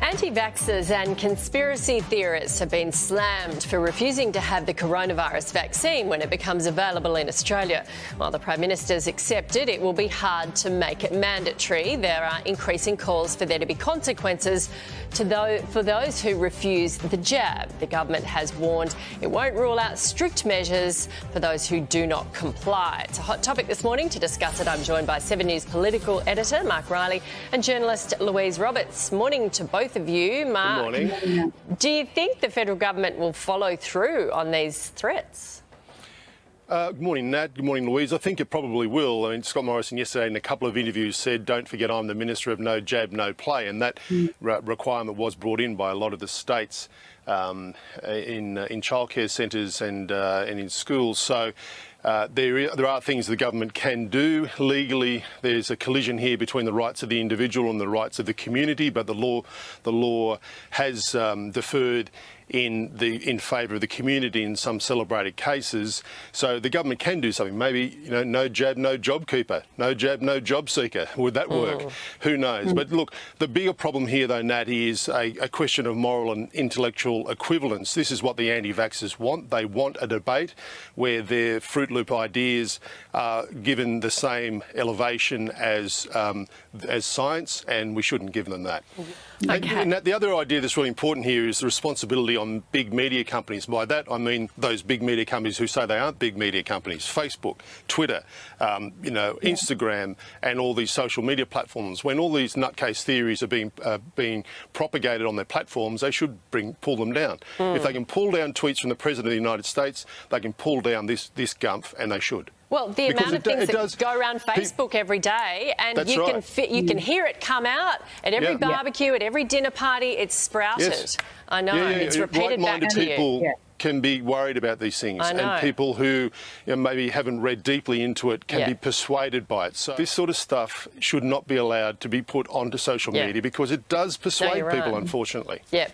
Anti-vaxxers and conspiracy theorists have been slammed for refusing to have the coronavirus vaccine when it becomes available in Australia. While the Prime Minister's accepted it will be hard to make it mandatory, there are increasing calls for there to be consequences for those who refuse the jab. The government has warned it won't rule out strict measures for those who do not comply. It's a hot topic this morning. To discuss it, I'm joined by 7 News political editor Mark Riley and journalist Louise Roberts. Morning to both of you. Mark, good morning. Do you think the federal government will follow through on these threats? Good morning, Nat. Good morning, Louise. I think it probably will. I mean, Scott Morrison yesterday in a couple of interviews said, don't forget I'm the Minister of no jab, no play. And that requirement was brought in by a lot of the states in childcare centres and in schools. So there are things the government can do legally. There's a collision here between the rights of the individual and the rights of the community, but the law has deferred in favour of the community in some celebrated cases. So the government can do something. Maybe, no jab, no job keeper, no jab, no job seeker. Would that work? Who knows? But look, the bigger problem here, though, Nat, is a question of moral and intellectual equivalence. This is what the anti-vaxxers want. They want a debate where their Fruit Loop ideas are given the same elevation as science, and we shouldn't give them that. Okay. And the other idea that's really important here is the responsibility on big media companies. By that, I mean those big media companies who say they aren't big media companies. Facebook, Twitter, Instagram, and all these social media platforms. When all these nutcase theories are being propagated on their platforms, they should pull them down. If they can pull down tweets from the President of the United States, they can pull down this gumph, and they should. Well, the amount of things that go around Facebook every day, and you can hear it come out at every barbecue, at every dinner party. It's sprouted. Yes. I know. It's repeated back to you. People can be worried about these things, and people who maybe haven't read deeply into it can be persuaded by it. So this sort of stuff should not be allowed to be put onto social media because it does persuade people, unfortunately. Yeah.